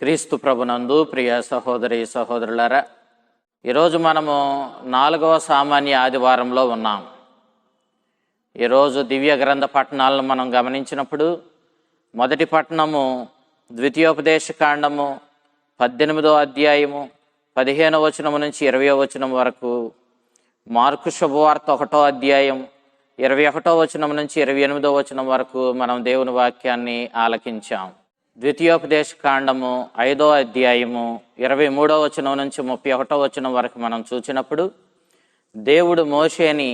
క్రీస్తు ప్రభునందు ప్రియ సహోదరి సహోదరులారా, ఈరోజు మనము 4వ సామాన్య ఆదివారంలో ఉన్నాం. ఈరోజు దివ్య గ్రంథ పట్టణాలను మనం గమనించినప్పుడు మొదటి పట్టణము ద్వితీయోపదేశ కాండము 18వ అధ్యాయము 15వ వచనము నుంచి 20వ వచనం వరకు, మార్కు శుభవార్త 1వ అధ్యాయం 21వ వచనం నుంచి 28వ వచనం వరకు మనం దేవుని వాక్యాన్ని ఆలకించాం. ద్వితీయోపదేశ కాండము 5వ అధ్యాయము 23వ వచనం నుంచి 31వ వచనం వరకు మనం చూసినప్పుడు దేవుడు మోషేని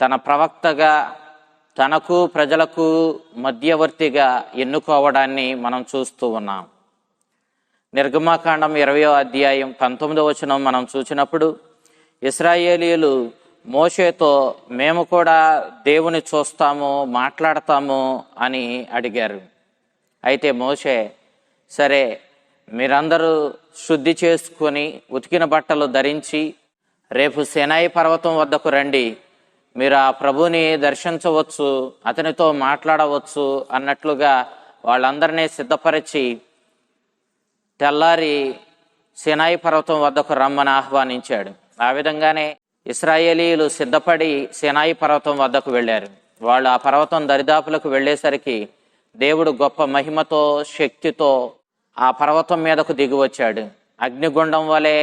తన ప్రవక్తగా, తనకు ప్రజలకు మధ్యవర్తిగా ఎన్నుకోవడాన్ని మనం చూస్తూ ఉన్నాం. నిర్గమాకాండం 20వ అధ్యాయం 19వ వచనం మనం చూసినప్పుడు ఇశ్రాయేలీయులు మోషేతో మేము కూడా దేవుని చూస్తాము, మాట్లాడతాము అని అడిగారు. అయితే మోషే, సరే మీరందరూ శుద్ధి చేసుకొని ఉతికిన బట్టలు ధరించి రేపు సీనాయి పర్వతం వద్దకు రండి, మీరు ఆ ప్రభుని దర్శించవచ్చు, అతనితో మాట్లాడవచ్చు అన్నట్లుగా వాళ్ళందరినీ సిద్ధపరిచి తెల్లారి సీనాయి పర్వతం వద్దకు రమ్మని ఆహ్వానించాడు. ఆ విధంగానే ఇశ్రాయేలీయులు సిద్ధపడి సీనాయి పర్వతం వద్దకు వెళ్ళారు. వాళ్ళు ఆ పర్వతం దరిదాపులకు వెళ్ళేసరికి దేవుడు గొప్ప మహిమతో, శక్తితో ఆ పర్వతం మీదకు దిగి వచ్చాడు. అగ్నిగుండం వలె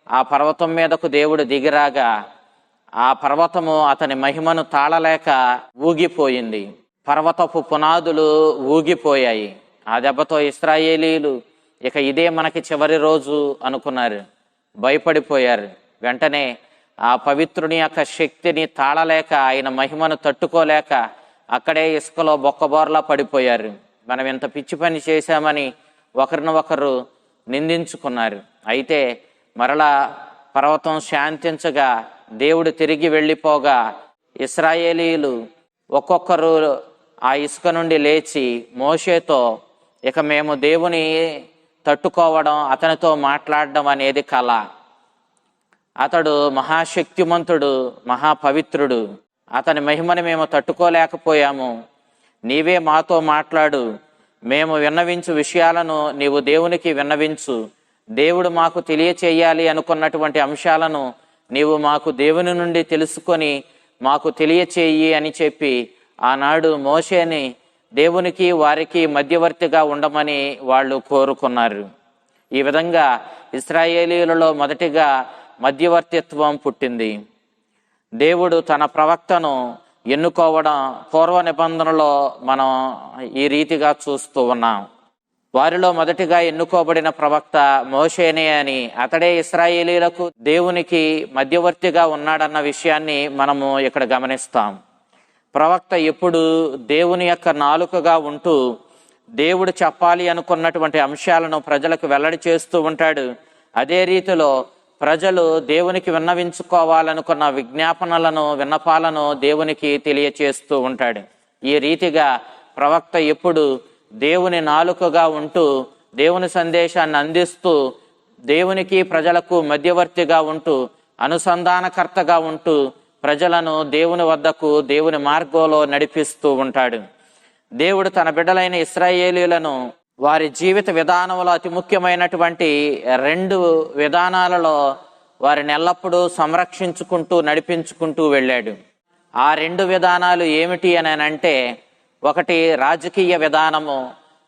ఆ పర్వతం మీదకు దేవుడు దిగిరాగా ఆ పర్వతము అతని మహిమను తాళలేక ఊగిపోయింది. పర్వతపు పునాదులు ఊగిపోయాయి. ఆ దెబ్బతో ఇశ్రాయేలీయులు ఇక ఇదే మనకి చివరి రోజు అనుకున్నారు, భయపడిపోయారు. వెంటనే ఆ పవిత్రుని యొక్క శక్తిని తాళలేక, ఆయన మహిమను తట్టుకోలేక అక్కడే ఇసుకలో బొక్కబోర్లా పడిపోయారు. మనం ఎంత పిచ్చి పని చేశామని ఒకరినొకరు నిందించుకున్నారు. అయితే మరలా పర్వతం శాంతించగా దేవుడు తిరిగి వెళ్ళిపోగా ఇశ్రాయేలీయులు ఒక్కొక్కరు ఆ ఇసుక నుండి లేచి మోషేతో, ఇక మేము దేవుని తట్టుకోవడం, అతనితో మాట్లాడడం అనేది కళ. అతడు మహాశక్తిమంతుడు, మహాపవిత్రుడు, అతని మహిమని మేము తట్టుకోలేకపోయాము, నీవే మాతో మాట్లాడు, మేము విన్నవించు విషయాలను నీవు దేవునికి విన్నవించు, దేవుడు మాకు తెలియచేయాలి అనుకున్నటువంటి అంశాలను నీవు మాకు దేవుని నుండి తెలుసుకొని మాకు తెలియచేయి అని చెప్పి ఆనాడు మోషేని దేవునికి వారికి మధ్యవర్తిగా ఉండమని వాళ్ళు కోరుకున్నారు. ఈ విధంగా ఇశ్రాయేలీయులలో మొదటిగా మధ్యవర్తిత్వం పుట్టింది. దేవుడు తన ప్రవక్తను ఎన్నుకోవడం పూర్వ నిబంధనలో మనం ఈ రీతిగా చూస్తూ ఉన్నాం. వారిలో మొదటిగా ఎన్నుకోబడిన ప్రవక్త మోషేనే అని, అతడే ఇశ్రాయేలీయులకు దేవునికి మధ్యవర్తిగా ఉన్నాడన్న విషయాన్ని మనము ఇక్కడ గమనిస్తాం. ప్రవక్త ఎప్పుడు దేవుని యొక్క నాలుకగా ఉంటూ దేవుడు చెప్పాలి అనుకున్నటువంటి అంశాలను ప్రజలకు వెల్లడి చేస్తూ ఉంటాడు. అదే రీతిలో ప్రజలు దేవునికి విన్నవించుకోవాలనుకున్న విజ్ఞాపనలను, విన్నపాలను దేవునికి తెలియచేస్తూ ఉంటాడు. ఈ రీతిగా ప్రవక్త ఎప్పుడు దేవుని నాలుకగా ఉంటూ దేవుని సందేశాన్ని అందిస్తూ దేవునికి ప్రజలకు మధ్యవర్తిగా ఉంటూ అనుసంధానకర్తగా ఉంటూ ప్రజలను దేవుని వద్దకు, దేవుని మార్గంలో నడిపిస్తూ ఉంటాడు. దేవుడు తన బిడ్డలైన ఇశ్రాయేలీయులను వారి జీవిత విధానంలో అతి ముఖ్యమైనటువంటి 2 విధానాలలో వారిని ఎల్లప్పుడూ సంరక్షించుకుంటూ నడిపించుకుంటూ వెళ్ళాడు. ఆ 2 విధానాలు ఏమిటి అని అంటే, ఒకటి రాజకీయ విధానము,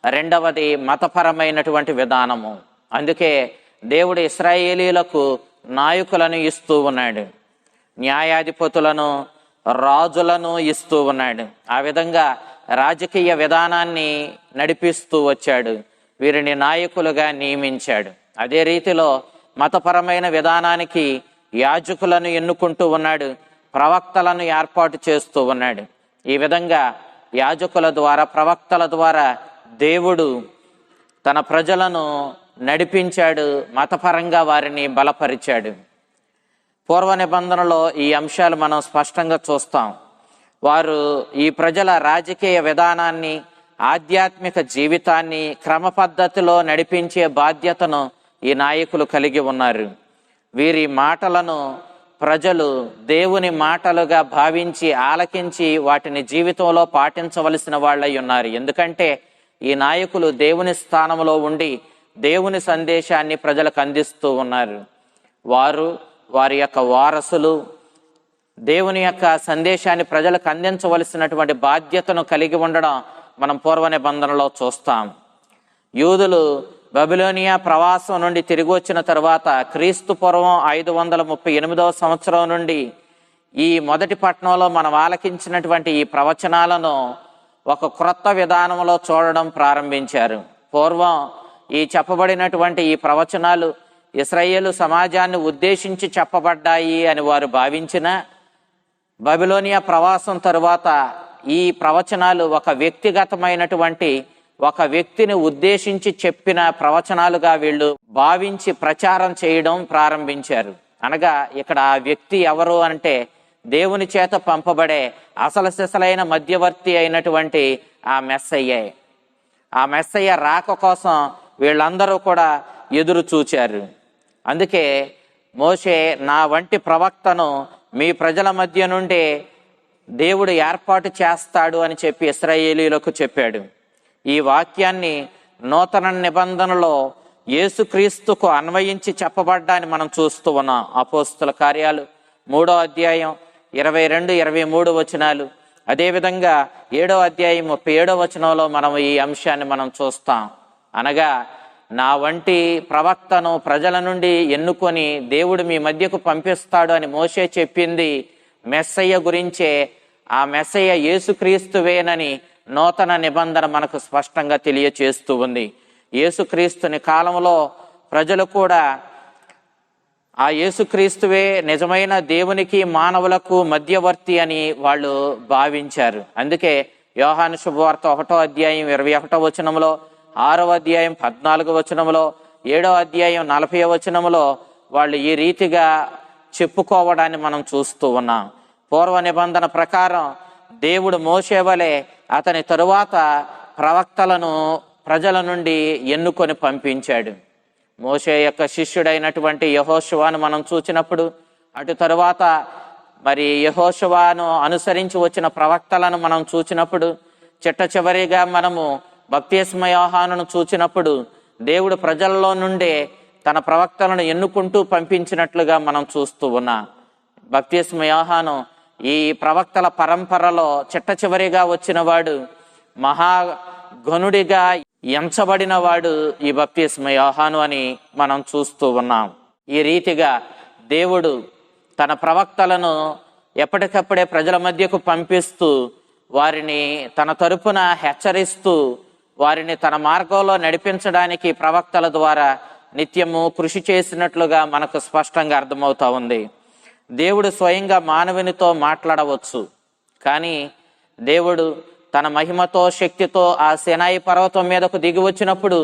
రెండవది మతపరమైనటువంటి విధానము. అందుకే దేవుడు ఇశ్రాయేలీయులకు నాయకులను ఇస్తూ ఉన్నాడు, న్యాయాధిపతులను, రాజులను ఇస్తూ ఉన్నాడు. ఆ విధంగా రాజకీయ విధానాన్ని నడిపిస్తూ వచ్చాడు, వీరిని నాయకులుగా నియమించాడు. అదే రీతిలో మతపరమైన విధానానికి యాజకులను ఎన్నుకుంటూ ఉన్నాడు, ప్రవక్తలను ఏర్పాటు చేస్తూ ఉన్నాడు. ఈ విధంగా యాజకుల ద్వారా, ప్రవక్తల ద్వారా దేవుడు తన ప్రజలను నడిపించాడు, మతపరంగా వారిని బలపరిచాడు. పూర్వ నిబంధనలో ఈ అంశాలు మనం స్పష్టంగా చూస్తాం. వారు ఈ ప్రజల రాజకీయ విధానాన్ని, ఆధ్యాత్మిక జీవితాన్ని క్రమ పద్ధతిలో నడిపించే బాధ్యతను ఈ నాయకులు కలిగి ఉన్నారు. వీరి మాటలను ప్రజలు దేవుని మాటలుగా భావించి ఆలకించి వాటిని జీవితంలో పాటించవలసిన వాళ్ళై ఉన్నారు. ఎందుకంటే ఈ నాయకులు దేవుని స్థానంలో ఉండి దేవుని సందేశాన్ని ప్రజలకు అందిస్తూ ఉన్నారు. వారు, వారి యొక్క వారసులు దేవుని యొక్క సందేశాన్ని ప్రజలకు అందించవలసినటువంటి బాధ్యతను కలిగి ఉండడం మనం పూర్వ నిబంధనలో చూస్తాం. యూదులు బబిలోనియా ప్రవాసం నుండి తిరిగి వచ్చిన తర్వాత క్రీస్తు పూర్వం 538వ సంవత్సరం నుండి ఈ మొదటి పట్టణంలో మనం ఆలకించినటువంటి ఈ ప్రవచనాలను ఒక క్రొత్త విధానంలో చూడడం ప్రారంభించారు. పూర్వం ఈ చెప్పబడినటువంటి ఈ ప్రవచనాలు ఇశ్రాయేలు సమాజాన్ని ఉద్దేశించి చెప్పబడ్డాయి అని వారు భావించిన బబిలోనియా ప్రవాసం తరువాత ఈ ప్రవచనాలు ఒక వ్యక్తిగతమైనటువంటి ఒక వ్యక్తిని ఉద్దేశించి చెప్పిన ప్రవచనాలుగా వీళ్ళు భావించి ప్రచారం చేయడం ప్రారంభించారు. అనగా ఇక్కడ ఆ వ్యక్తి ఎవరు అంటే దేవుని చేత పంపబడే అసలు సిసలైన మధ్యవర్తి అయినటువంటి ఆ మెస్సయ్యే. ఆ మెస్సయ్య రాక కోసం వీళ్ళందరూ కూడా ఎదురు చూచారు. అందుకే మోషే నా వంటి ప్రవక్తను మీ ప్రజల మధ్య నుండి దేవుడు ఏర్పాటు చేస్తాడు అని చెప్పి ఇశ్రాయేలీయులకు చెప్పాడు. ఈ వాక్యాన్ని నూతన నిబంధనలో యేసుక్రీస్తుకు అన్వయించి చెప్పబడ్డాన్ని మనం చూస్తూ ఉన్నాం. అపోస్తుల కార్యాలు 3వ అధ్యాయం 22-23 వచనాలు, అదేవిధంగా 7వ అధ్యాయం 37వ వచనంలో మనం ఈ అంశాన్ని మనం చూస్తాం. అనగా నా వంటి ప్రవక్తను ప్రజల నుండి ఎన్నుకొని దేవుడు మీ మధ్యకు పంపిస్తాడు అని మోషే చెప్పింది మెస్సయ్య గురించే. ఆ మెస్సయ్య యేసుక్రీస్తువేనని నూతన నిబంధన మనకు స్పష్టంగా తెలియచేస్తూ ఉంది. యేసుక్రీస్తుని కాలంలో ప్రజలు కూడా ఆ యేసుక్రీస్తువే నిజమైన దేవునికి మానవులకు మధ్యవర్తి అని వాళ్ళు భావించారు. అందుకే యోహాను శుభవార్త 1వ అధ్యాయం 21వ వచనంలో, 6వ అధ్యాయం 14వ వచనంలో, 7వ అధ్యాయం 40వ వచనంలో వాళ్ళు ఈ రీతిగా చెప్పుకోవడాన్ని మనం చూస్తూ ఉన్నాం. పూర్వ నిబంధన ప్రకారం దేవుడు మోషే వలె అతని తరువాత ప్రవక్తలను ప్రజల నుండి ఎన్నుకొని పంపించాడు. మోషే యొక్క శిష్యుడైనటువంటి యెహోషువను మనం చూచినప్పుడు, అటు తరువాత మరి యెహోషువను అనుసరించి వచ్చిన ప్రవక్తలను మనం చూచినప్పుడు, చిట్ట చివరిగా మనము బప్తిస్మ యోహానును చూచినప్పుడు దేవుడు ప్రజల్లో నుండే తన ప్రవక్తలను ఎన్నుకుంటూ పంపించినట్లుగా మనం చూస్తూ ఉన్నాం. బప్తిస్మ యోహాను ఈ ప్రవక్తల పరంపరలో చిట్ట చివరిగా వచ్చిన వాడు, మహాగణుడిగా ఎంచబడిన వాడు ఈ బప్తిస్మ యోహాను అని మనం చూస్తూ ఉన్నాం. ఈ రీతిగా దేవుడు తన ప్రవక్తలను ఎప్పటికప్పుడే ప్రజల మధ్యకు పంపిస్తూ వారిని తన తరపున హెచ్చరిస్తూ వారిని తన మార్గంలో నడిపించడానికి ప్రవక్తల ద్వారా నిత్యము కృషి చేసినట్లుగా మనకు స్పష్టంగా అర్థమవుతా ఉంది. దేవుడు స్వయంగా మానవునితో మాట్లాడవచ్చు, కానీ దేవుడు తన మహిమతో శక్తితో ఆ సీనాయి పర్వతం మీదకు దిగి వచ్చినప్పుడు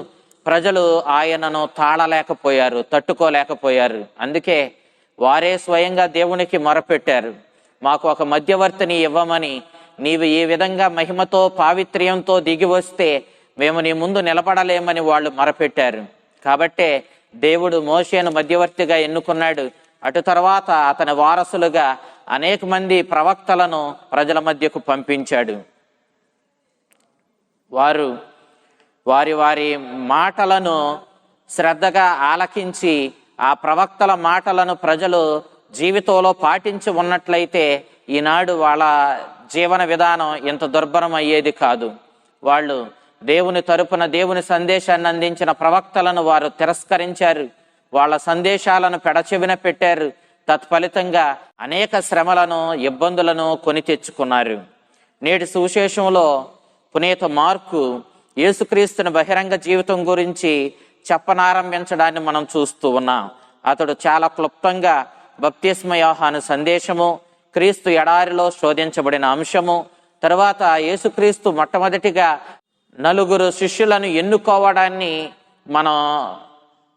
ప్రజలు ఆయనను తాళలేకపోయారు, తట్టుకోలేకపోయారు. అందుకే వారే స్వయంగా దేవునికి మొరపెట్టారు, మాకు ఒక మధ్యవర్తిని ఇవ్వమని. నీవు ఈ విధంగా మహిమతో పావిత్ర్యంతో దిగి వస్తే మేము నీ ముందు నిలబడలేమని వాళ్ళు మొరపెట్టారు. కాబట్టే దేవుడు మోషేను మధ్యవర్తిగా ఎన్నుకున్నాడు. అటు తర్వాత అతని వారసులుగా అనేక మంది ప్రవక్తలను ప్రజల మధ్యకు పంపించాడు. వారు వారి వారి మాటలను శ్రద్ధగా ఆలకించి ఆ ప్రవక్తల మాటలను ప్రజలు జీవితంలో పాటించి ఉన్నట్లయితే ఈనాడు వాళ్ళ జీవన విధానం ఇంత దుర్భరం అయ్యేది కాదు. వాళ్ళు దేవుని తరపున దేవుని సందేశాన్ని అందించిన ప్రవక్తలను వారు తిరస్కరించారు, వాళ్ళ సందేశాలను పెడచెవిన పెట్టారు. తత్ఫలితంగా అనేక శ్రమలను ఇబ్బందులను కొని తెచ్చుకున్నారు. నేటి సువిశేషంలో పునీత మార్కు యేసుక్రీస్తుని బహిరంగ జీవితం గురించి చెప్పనారంభించడాన్ని మనం చూస్తూ ఉన్నాం. అతడు చాలా క్లుప్తంగా బప్తిస్మ యోహాను సందేశము, క్రీస్తు ఎడారిలో శోధించబడిన అంశము, తర్వాత యేసుక్రీస్తు మొట్టమొదటిగా 4 శిష్యులను ఎన్నుకోవడాన్ని మనం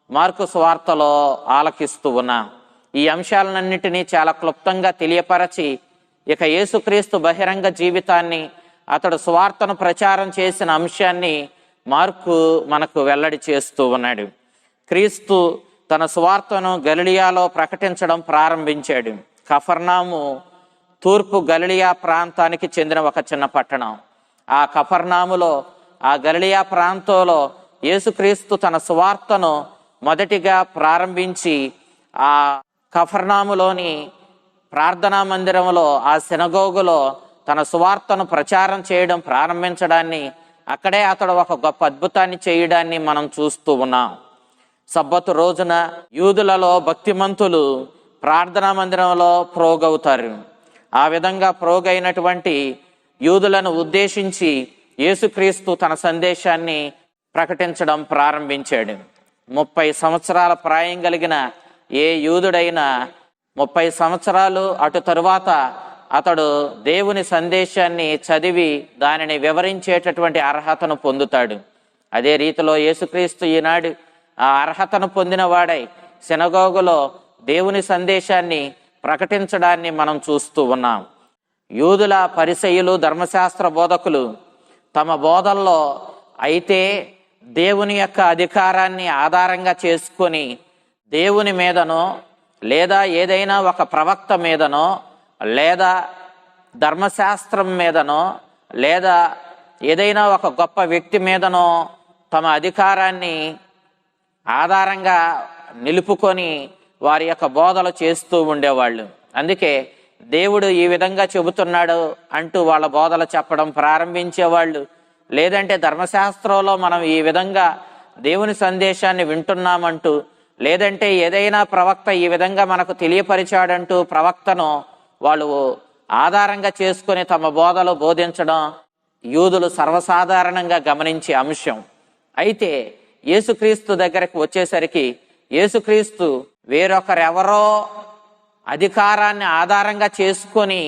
మార్కు సువార్తలో ఆలకిస్తూ ఉన్నాం. ఈ అంశాలన్నింటినీ చాలా క్లుప్తంగా తెలియపరచి ఇక యేసుక్రీస్తు బహిరంగ జీవితాన్ని, అతడు సువార్తను ప్రచారం చేసిన అంశాన్ని మార్కు మనకు వెల్లడి చేస్తూ ఉన్నాడు. క్రీస్తు తన సువార్తను గలిలియాలో ప్రకటించడం ప్రారంభించాడు. కఫర్నాము తూర్పు గలిలియా ప్రాంతానికి చెందిన ఒక చిన్న పట్టణం. ఆ కఫర్నాములో, ఆ గలిలియా ప్రాంతంలో యేసుక్రీస్తు తన సువార్తను మొదటిగా ప్రారంభించి ఆ కఫర్నాములోని ప్రార్థనా మందిరంలో, ఆ సినగోగులో తన సువార్తను ప్రచారం చేయడం ప్రారంభించడాన్ని, అక్కడే అతడు ఒక గొప్ప అద్భుతాన్ని చేయడాన్ని మనం చూస్తూ ఉన్నాం. సబ్బతు రోజున యూదులలో భక్తిమంతులు ప్రార్థనా మందిరంలో ప్రోగవుతారు. ఆ విధంగా ప్రోగైనటువంటి యూదులను ఉద్దేశించి యేసుక్రీస్తు తన సందేశాన్ని ప్రకటించడం ప్రారంభించాడు. 30 సంవత్సరాల ప్రాయం కలిగిన ఏ యూదుడైనా 30 సంవత్సరాలు అటు తరువాత అతడు దేవుని సందేశాన్ని చదివి దానిని వివరించేటటువంటి అర్హతను పొందుతాడు. అదే రీతిలో యేసుక్రీస్తు ఈనాడు ఆ అర్హతను పొందిన వాడై సినగోగులో దేవుని సందేశాన్ని ప్రకటించడాన్ని మనం చూస్తూ ఉన్నాం. యూదుల పరిసయ్యులు, ధర్మశాస్త్ర బోధకులు తమ బోధల్లో అయితే దేవుని యొక్క అధికారాన్ని ఆధారంగా చేసుకొని దేవుని మీదనో, లేదా ఏదైనా ఒక ప్రవక్త మీదనో, లేదా ధర్మశాస్త్రం మీదనో, లేదా ఏదైనా ఒక గొప్ప వ్యక్తి మీదనో తమ అధికారాన్ని ఆధారంగా నిలుపుకొని వారి యొక్క బోధలు చేస్తూ ఉండేవాళ్ళు. అందుకే దేవుడు ఈ విధంగా చెబుతున్నాడు అంటూ వాళ్ళ బోధలు చెప్పడం ప్రారంభించేవాళ్ళు. లేదంటే ధర్మశాస్త్రంలో మనం ఈ విధంగా దేవుని సందేశాన్ని వింటున్నామంటూ, లేదంటే ఏదైనా ప్రవక్త ఈ విధంగా మనకు తెలియపరిచాడంటూ ప్రవక్తను వాళ్ళు ఆధారంగా చేసుకొని తమ బోధలు బోధించడం యూదులు సర్వసాధారణంగా గమనించే అంశం. అయితే యేసుక్రీస్తు దగ్గరకు వచ్చేసరికి యేసుక్రీస్తు వేరొకరెవరో అధికారాన్ని ఆధారంగా చేసుకొని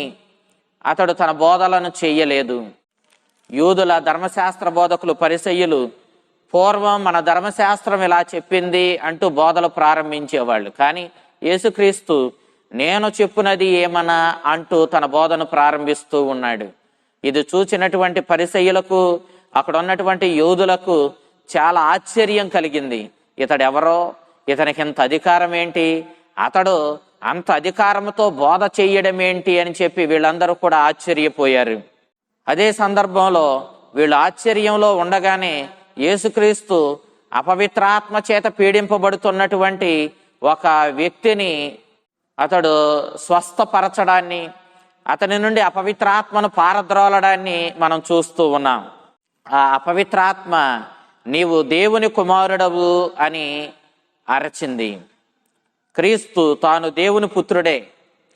అతడు తన బోధలను చెయ్యలేదు. యూదుల ధర్మశాస్త్ర బోధకులు, పరిసయ్యులు పూర్వం మన ధర్మశాస్త్రం ఇలా చెప్పింది అంటూ బోధలు ప్రారంభించేవాళ్ళు. కానీ యేసుక్రీస్తు నేను చెప్పునది ఏమన్నా అంటూ తన బోధను ప్రారంభిస్తూ ఉన్నాడు. ఇది చూచినటువంటి పరిసయ్యులకు, అక్కడ ఉన్నటువంటి యూదులకు చాలా ఆశ్చర్యం కలిగింది. ఇతడెవరో, ఇతనికి ఇంత అధికారం ఏంటి, అతడు అంత అధికారంతో బోధ చెయ్యడం ఏంటి అని చెప్పి వీళ్ళందరూ కూడా ఆశ్చర్యపోయారు. అదే సందర్భంలో వీళ్ళు ఆశ్చర్యంలో ఉండగానే యేసుక్రీస్తు అపవిత్రాత్మ చేత పీడింపబడుతున్నటువంటి ఒక వ్యక్తిని అతడు స్వస్థపరచడాన్ని, అతని నుండి అపవిత్రాత్మను పారద్రోలడాన్ని మనం చూస్తూ ఉన్నాం. ఆ అపవిత్రాత్మ నీవు దేవుని కుమారుడవు అని అరచింది. క్రీస్తు తాను దేవుని పుత్రుడే,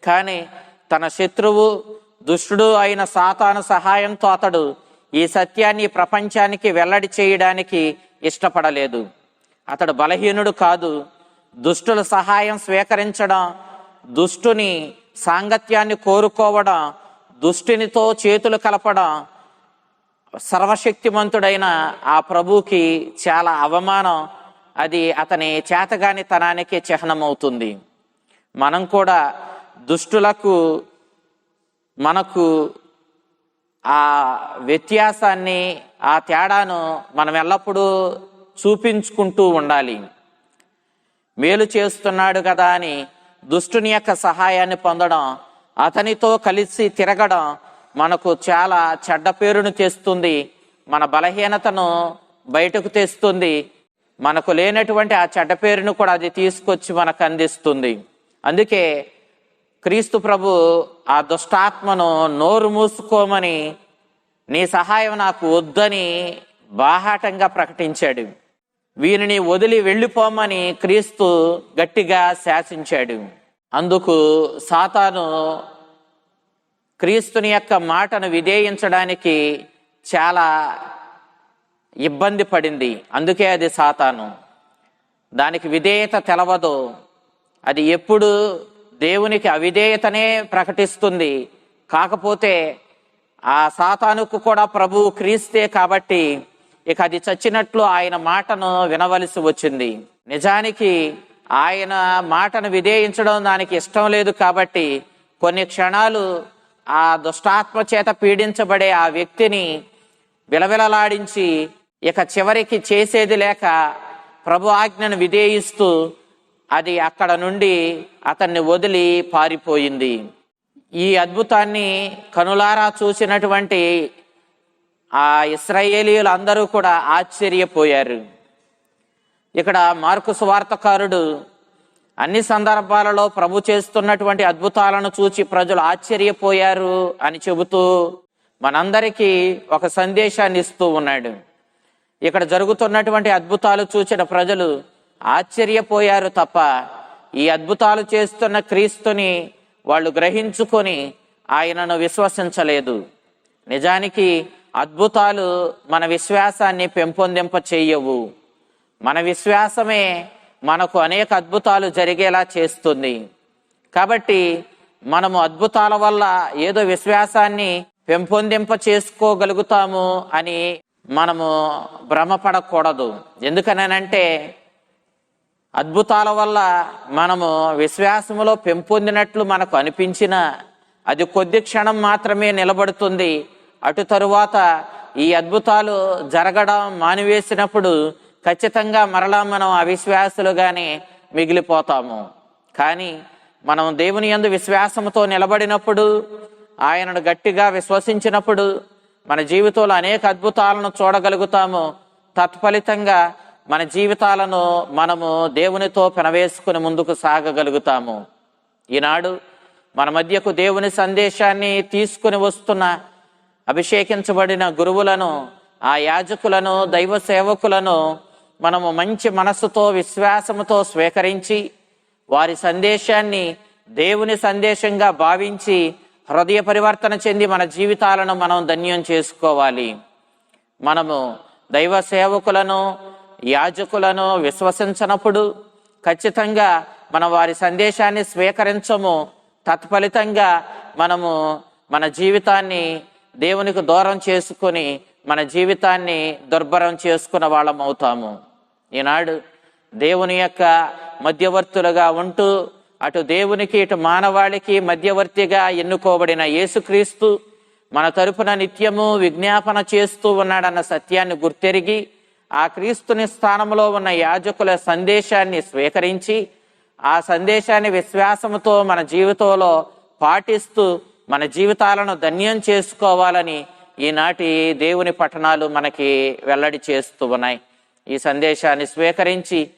కానీ తన శత్రువు దుష్టుడు అయిన సాతాను సహాయంతో అతడు ఈ సత్యాన్ని ప్రపంచానికి వెల్లడి చేయడానికి ఇష్టపడలేదు. అతడు బలహీనుడు కాదు. దుష్టుల సహాయం స్వీకరించడం, దుష్టుని సాంగత్యాన్ని కోరుకోవడం, దుష్టునితో చేతులు కలపడం సర్వశక్తిమంతుడైన ఆ ప్రభువుకి చాలా అవమానం. అది అతని చేతగానితనానికి చిహ్నమవుతుంది. మనం కూడా దుష్టులకు మనకు ఆ వ్యత్యాసాన్ని, ఆ తేడాను మనం ఎల్లప్పుడూ చూపించుకుంటూ ఉండాలి. మేలు చేస్తున్నాడు కదా అని దుష్టుని యొక్క సహాయాన్ని పొందడం, అతనితో కలిసి తిరగడం మనకు చాలా చెడ్డ పేరును తెస్తుంది. మన బలహీనతను బయటకు తెస్తుంది. మనకు లేనటువంటి ఆ చెడ్డ పేరును కూడా అది తీసుకొచ్చి మనకు అందిస్తుంది. అందుకే క్రీస్తు ప్రభు ఆ దుష్టాత్మను నోరు మూసుకోమని, నీ సహాయం నాకు వద్దని బాహాటంగా ప్రకటించాడు. వీరిని వదిలి వెళ్ళిపోమని క్రీస్తు గట్టిగా శాసించాడు. అందుకు సాతాను క్రీస్తుని యొక్క మాటను విధేయించడానికి చాలా ఇబ్బంది పడింది. అందుకే అది సాతాను. దానికి విధేయత తెలవదు. అది ఎప్పుడు దేవునికి అవిధేయతనే ప్రకటిస్తుంది. కాకపోతే ఆ సాతానుకు కూడా ప్రభువు క్రీస్తే కాబట్టి ఇక అది చచ్చినట్లు ఆయన మాటను వినవలసి వచ్చింది. నిజానికి ఆయన మాటను విధేయించడం దానికి ఇష్టం లేదు కాబట్టి కొన్ని క్షణాలు ఆ దుష్టాత్మ చేత పీడించబడే ఆ వ్యక్తిని విలవిలలాడించి ఇక చివరికి చేసేది లేక ప్రభు ఆజ్ఞను విధేయిస్తూ అది అక్కడ నుండి అతన్ని వదిలి పారిపోయింది. ఈ అద్భుతాన్ని కనులారా చూసినటువంటి ఆ ఇశ్రాయేలీయులు అందరూ కూడా ఆశ్చర్యపోయారు. ఇక్కడ మార్కు సువార్తకారుడు అన్ని సందర్భాలలో ప్రభు చేస్తున్నటువంటి అద్భుతాలను చూచి ప్రజలు ఆశ్చర్యపోయారు అని చెబుతూ మనందరికీ ఒక సందేశాన్ని ఇస్తూ ఉన్నాడు. ఇక్కడ జరుగుతున్నటువంటి అద్భుతాలు చూసిన ప్రజలు ఆశ్చర్యపోయారు తప్ప ఈ అద్భుతాలు చేస్తున్న క్రీస్తుని వాళ్ళు గ్రహించుకొని ఆయనను విశ్వసించలేదు. నిజానికి అద్భుతాలు మన విశ్వాసాన్ని పెంపొందింప చేయవు. మన విశ్వాసమే మనకు అనేక అద్భుతాలు జరిగేలా చేస్తుంది. కాబట్టి మనము అద్భుతాల వల్ల ఏదో విశ్వాసాన్ని పెంపొందింప చేసుకోగలుగుతాము అని మనము భ్రమపడకూడదు. ఎందుకనంటే అద్భుతాల వల్ల మనము విశ్వాసములో పెంపొందినట్లు మనకు అనిపించినా అది కొద్ది క్షణం మాత్రమే నిలబడుతుంది. అటు తరువాత ఈ అద్భుతాలు జరగడం మానివేసినప్పుడు ఖచ్చితంగా మరలా మనం అవిశ్వాసులుగానే మిగిలిపోతాము. కానీ మనం దేవుని యందు విశ్వాసంతో నిలబడినప్పుడు, ఆయనను గట్టిగా విశ్వసించినప్పుడు మన జీవితంలో అనేక అద్భుతాలను చూడగలుగుతాము. తత్ఫలితంగా మన జీవితాలను మనము దేవునితో పెనవేసుకుని ముందుకు సాగగలుగుతాము. ఈనాడు మన మధ్యకు దేవుని సందేశాన్ని తీసుకుని వస్తున్న అభిషేకించబడిన గురువులను, ఆ యాజకులను, దైవ సేవకులను మనము మంచి మనస్సుతో విశ్వాసముతో స్వీకరించి వారి సందేశాన్ని దేవుని సందేశంగా భావించి హృదయ పరివర్తన చెంది మన జీవితాలను మనం ధన్యం చేసుకోవాలి. మనము దైవ సేవకులను, యాజకులను విశ్వసించినప్పుడు ఖచ్చితంగా మనం వారి సందేశాన్ని స్వీకరించము. తత్ఫలితంగా మనము మన జీవితాన్ని దేవునికి దూరం చేసుకొని మన జీవితాన్ని దుర్భరం చేసుకున్న వాళ్ళం అవుతాము. ఈనాడు దేవుని యొక్క మధ్యవర్తులుగా ఉంటూ అటు దేవునికి ఇటు మానవాళికి మధ్యవర్తిగా ఎన్నుకోబడిన యేసుక్రీస్తు మన తరపున నిత్యము విజ్ఞాపన చేస్తూ ఉన్నాడన్న సత్యాన్ని గుర్తెరిగి ఆ క్రీస్తుని స్థానంలో ఉన్న యాజకుల సందేశాన్ని స్వీకరించి ఆ సందేశాన్ని విశ్వాసముతో మన జీవితంలో పాటిస్తూ మన జీవితాలను ధన్యం చేసుకోవాలని ఈనాటి దేవుని పఠనాలు మనకి వెల్లడి చేస్తూ ఉన్నాయి. ఈ సందేశాన్ని స్వీకరించి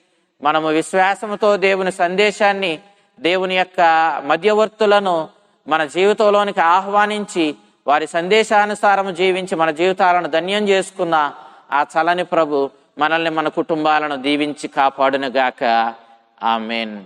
మనము విశ్వాసముతో దేవుని సందేశాన్ని, దేవుని యొక్క మధ్యవర్తులను మన జీవితంలోనికి ఆహ్వానించి వారి సందేశానుసారం జీవించి మన జీవితాలను ధన్యం చేసుకున్న ఆ చలని ప్రభు మనల్ని, మన కుటుంబాలను దీవించి కాపాడునుగాక. ఆమేన్.